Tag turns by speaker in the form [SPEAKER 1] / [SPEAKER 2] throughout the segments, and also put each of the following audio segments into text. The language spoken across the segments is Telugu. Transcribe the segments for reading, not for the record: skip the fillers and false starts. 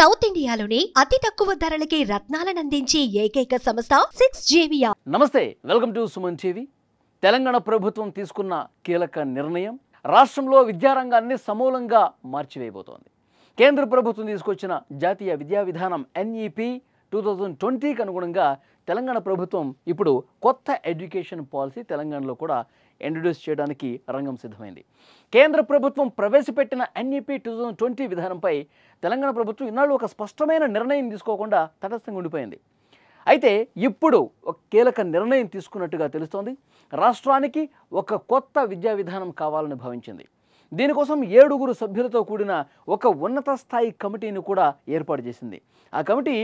[SPEAKER 1] సౌత్ ఇండియాలోనే అతి తక్కువ ధరలకి రత్నాలనందించే ఏకైక సంస్థ 6JVR.
[SPEAKER 2] నమస్తే, welcome to Suman TV. Telangana ప్రభుత్వం తీసుకున్న కీలక నిర్ణయం రాష్ట్రంలో విద్యారంగాన్ని సమూలంగా మార్చివేయబోతోంది. కేంద్ర ప్రభుత్వం తీసుకొచ్చిన జాతీయ విద్యా విధానం NEP 2020కి అనుగుణంగా తెలంగాణ ప్రభుత్వం ఇప్పుడు కొత్త ఎడ్యుకేషన్ పాలసీ తెలంగాణలో కూడా ఇంట్రడ్యూస్ చేయడానికి రంగం సిద్ధమైంది. కేంద్ర ప్రభుత్వం ప్రవేశపెట్టిన NEP 2020 విధానంపై తెలంగాణ ప్రభుత్వం ఇన్నాళ్ళు ఒక స్పష్టమైన నిర్ణయం తీసుకోకుండా తటస్థంగా ఉండిపోయింది. అయితే ఇప్పుడు ఒక కీలక నిర్ణయం తీసుకున్నట్టుగా తెలుస్తోంది. రాష్ట్రానికి ఒక కొత్త విద్యా విధానం కావాలని భావించింది. దీనికోసం 7 సభ్యులతో కూడిన ఒక ఉన్నత స్థాయి కమిటీని కూడా ఏర్పాటు చేసింది. ఆ కమిటీ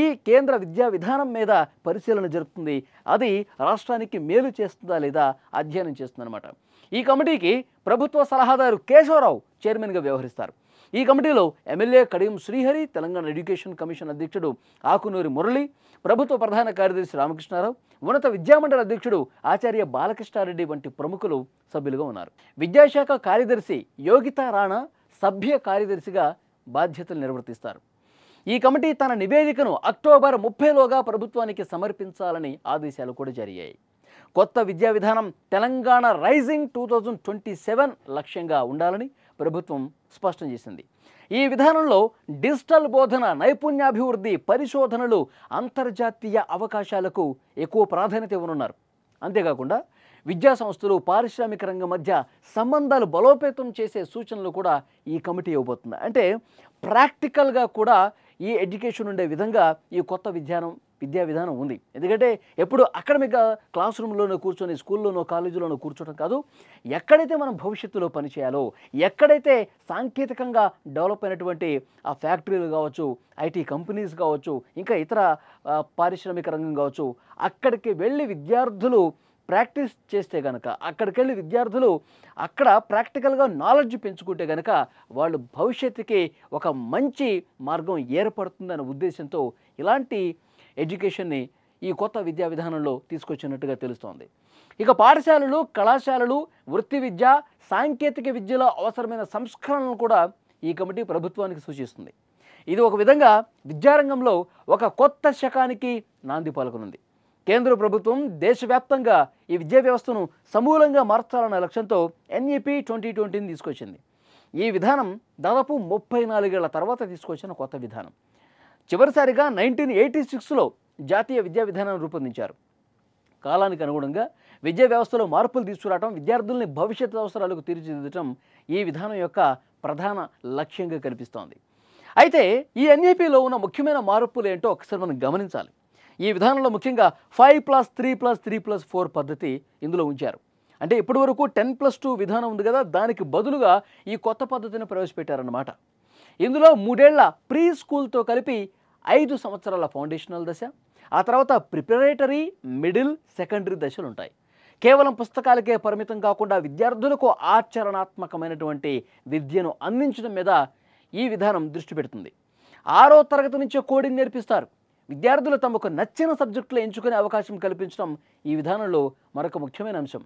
[SPEAKER 2] ఈ కేంద్ర విద్యా విధానం మీద పరిశీలన జరుపుతుంది. అది రాష్ట్రానికి మేలు చేస్తుందా లేదా అధ్యయనం చేస్తుందన్నమాట. ఈ కమిటీకి ప్రభుత్వ సలహాదారు కేశవరావు చైర్మన్గా వ్యవహరిస్తారు. ఈ కమిటీలో MLA Kadiyam Srihari, Telangana education commission అధ్యక్షుడు ఆకునూరి మురళి, ప్రభుత్వ ప్రధాన కార్యదర్శి రామకృష్ణారావు, ఉన్నత విద్యామండలి అధ్యక్షుడు ఆచార్య బాలకృష్ణారెడ్డి వంటి ప్రముఖులు సభ్యులుగా ఉన్నారు. విద్యాశాఖ కార్యదర్శి యోగితా రాణా సభ్య కార్యదర్శిగా బాధ్యతలు నిర్వర్తిస్తారు. ఈ కమిటీ తన నివేదికను అక్టోబర్ 30లోగా ప్రభుత్వానికి సమర్పించాలని ఆదేశాలు కూడా జారీ అయ్యాయి. కొత్త విద్యా విధానం తెలంగాణ రైజింగ్ 2027 లక్ష్యంగా ఉండాలని ప్రభుత్వం స్పష్టం చేసింది. ఈ విధానంలో డిజిటల్ బోధన, నైపుణ్యాభివృద్ధి, పరిశోధనలు, అంతర్జాతీయ అవకాశాలకు ఎక్కువ ప్రాధాన్యత ఇవ్వనున్నారు. అంతేకాకుండా విద్యా సంస్థలు, పారిశ్రామిక రంగం మధ్య సంబంధాలు బలోపేతం చేసే సూచనలు కూడా ఈ కమిటీ ఇవ్వబోతుంది. అంటే ప్రాక్టికల్గా కూడా ఈ ఎడ్యుకేషన్ ఉండే విధంగా ఈ కొత్త విద్యా విధానం ఉంది. ఎందుకంటే ఎప్పుడు అకాడమిక్గా క్లాస్ రూమ్లోనో కూర్చొని, స్కూల్లోనో కాలేజీలోనో కూర్చోవడం కాదు, ఎక్కడైతే మనం భవిష్యత్తులో పనిచేయాలో, ఎక్కడైతే సాంకేతికంగా డెవలప్ అయినటువంటి ఆ ఫ్యాక్టరీలు కావచ్చు, IT కంపెనీస్ కావచ్చు, ఇంకా ఇతర పారిశ్రామిక రంగం కావచ్చు, అక్కడికి వెళ్ళి విద్యార్థులు ప్రాక్టీస్ చేస్తే కనుక, అక్కడికి వెళ్ళి విద్యార్థులు అక్కడ ప్రాక్టికల్గా నాలెడ్జ్ పెంచుకుంటే కనుక వాళ్ళు భవిష్యత్తుకి ఒక మంచి మార్గం ఏర్పడుతుందనే ఉద్దేశంతో ఇలాంటి ఎడ్యుకేషన్ని ఈ కొత్త విద్యా విధానంలో తీసుకొచ్చినట్టుగా తెలుస్తోంది. ఇక పాఠశాలలు, కళాశాలలు, వృత్తి విద్య, సాంకేతిక విద్యలో అవసరమైన సంస్కరణలను కూడా ఈ కమిటీ ప్రభుత్వానికి సూచిస్తుంది. ఇది ఒక విధంగా విద్యారంగంలో ఒక కొత్త శకానికి నాంది పలుకనుంది. కేంద్ర ప్రభుత్వం దేశవ్యాప్తంగా ఈ విద్యా వ్యవస్థను సమూలంగా మార్చాలన్న లక్ష్యంతో NEP 2020ని తీసుకొచ్చింది. ఈ విధానం దాదాపు 34 ఏళ్ల తర్వాత తీసుకొచ్చిన కొత్త విధానం. చివరిసారిగా 1986లో జాతీయ విద్యా విధానాన్ని రూపొందించారు. కాలానికి అనుగుణంగా విద్యా వ్యవస్థలో మార్పులు తీసుకురావడం, విద్యార్థుల్ని భవిష్యత్తు అవసరాలకు తీర్చిదిద్దటం ఈ విధానం యొక్క ప్రధాన లక్ష్యంగా కనిపిస్తోంది. అయితే ఈ NEPలో ఉన్న ముఖ్యమైన మార్పులు ఏంటో ఒకసారి మనం గమనించాలి. ఈ విధానంలో ముఖ్యంగా 5+3+3+4 పద్ధతి ఇందులో ఉంచారు. అంటే ఇప్పటి వరకు 10+2 విధానం ఉంది కదా, దానికి బదులుగా ఈ కొత్త పద్ధతిని ప్రవేశపెట్టారన్నమాట. ఇందులో 3 ఏళ్ల ప్రీ స్కూల్తో కలిపి 5 సంవత్సరాల ఫౌండేషనల్ దశ, ఆ తర్వాత ప్రిపరేటరీ, మిడిల్, సెకండరీ దశలు ఉంటాయి. కేవలం పుస్తకాలకే పరిమితం కాకుండా విద్యార్థులకు ఆచరణాత్మకమైనటువంటి విద్యను అందించడం మీద ఈ విధానం దృష్టి పెడుతుంది. 6వ తరగతి నుంచే కోడింగ్ నేర్పిస్తారు. విద్యార్థులు తమకు నచ్చిన సబ్జెక్టులు ఎంచుకునే అవకాశం కల్పించడం ఈ విధానంలో మరొక ముఖ్యమైన అంశం.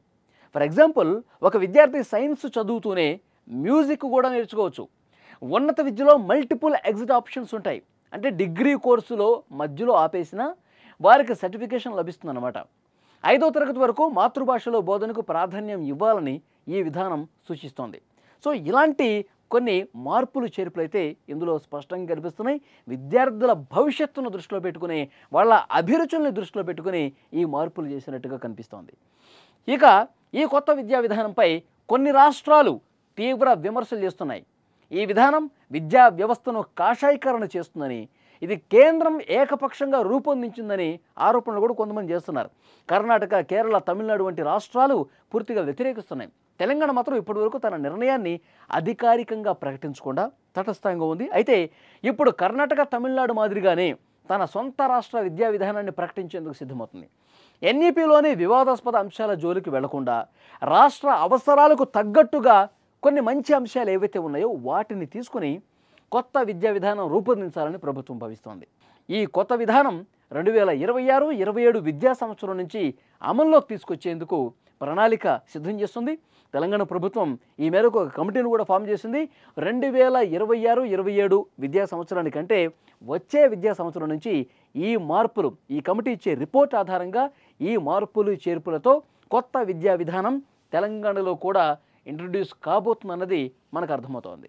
[SPEAKER 2] ఫర్ ఎగ్జాంపుల్, ఒక విద్యార్థి సైన్స్ చదువుతూనే మ్యూజిక్ కూడా నేర్చుకోవచ్చు. ఉన్నత విద్యలో మల్టిపుల్ ఎగ్జిట్ ఆప్షన్స్ ఉంటాయి. అంటే డిగ్రీ కోర్సులో మధ్యలో ఆపేసినా వారికి సర్టిఫికేషన్ లభిస్తుందన్నమాట. 5వ తరగతి వరకు మాతృభాషలో బోధనకు ప్రాధాన్యం ఇవ్వాలని ఈ విధానం సూచిస్తోంది. సో ఇలాంటి కొన్ని మార్పులు చేర్పులైతే ఇందులో స్పష్టంగా కనిపిస్తున్నాయి. విద్యార్థుల భవిష్యత్తును దృష్టిలో పెట్టుకుని, వాళ్ళ అభిరుచుల్ని దృష్టిలో పెట్టుకుని ఈ మార్పులు చేసినట్టుగా కనిపిస్తోంది. ఇక ఈ కొత్త విద్యా విధానంపై కొన్ని రాష్ట్రాలు తీవ్ర విమర్శలు చేస్తున్నాయి. ఈ విధానం విద్యా వ్యవస్థను కాషాయీకరణ చేస్తుందని, ఇది కేంద్రం ఏకపక్షంగా రూపొందించిందని ఆరోపణలు కూడా కొంతమంది చేస్తున్నారు. కర్ణాటక, కేరళ, తమిళనాడు వంటి రాష్ట్రాలు పూర్తిగా వ్యతిరేకిస్తున్నాయి. తెలంగాణ మాత్రం ఇప్పటివరకు తన నిర్ణయాన్ని అధికారికంగా ప్రకటించకుండా తటస్థంగా ఉంది. అయితే ఇప్పుడు కర్ణాటక, తమిళనాడు మాదిరిగానే తన సొంత రాష్ట్ర విద్యా విధానాన్ని ప్రకటించేందుకు సిద్ధమవుతుంది. NEPలోని వివాదాస్పద అంశాల జోలికి వెళ్లకుండా రాష్ట్ర అవసరాలకు తగ్గట్టుగా కొన్ని మంచి అంశాలు ఏవైతే ఉన్నాయో వాటిని తీసుకుని కొత్త విద్యా విధానం రూపొందించాలని ప్రభుత్వం భావిస్తోంది. ఈ కొత్త విధానం 2026-27 విద్యా సంవత్సరం నుంచి అమల్లోకి తీసుకొచ్చేందుకు ప్రణాళిక సిద్ధం చేస్తుంది. తెలంగాణ ప్రభుత్వం ఈ మేరకు ఒక కమిటీని కూడా ఫామ్ చేసింది. 2026-27 విద్యా సంవత్సరానికంటే వచ్చే విద్యా సంవత్సరం నుంచి ఈ మార్పులు, ఈ కమిటీ ఇచ్చే రిపోర్ట్ ఆధారంగా ఈ మార్పులు చేర్పులతో కొత్త విద్యా విధానం తెలంగాణలో కూడా ఇంట్రడ్యూస్ కాబోతుందన్నది మనకు అర్థమవుతోంది.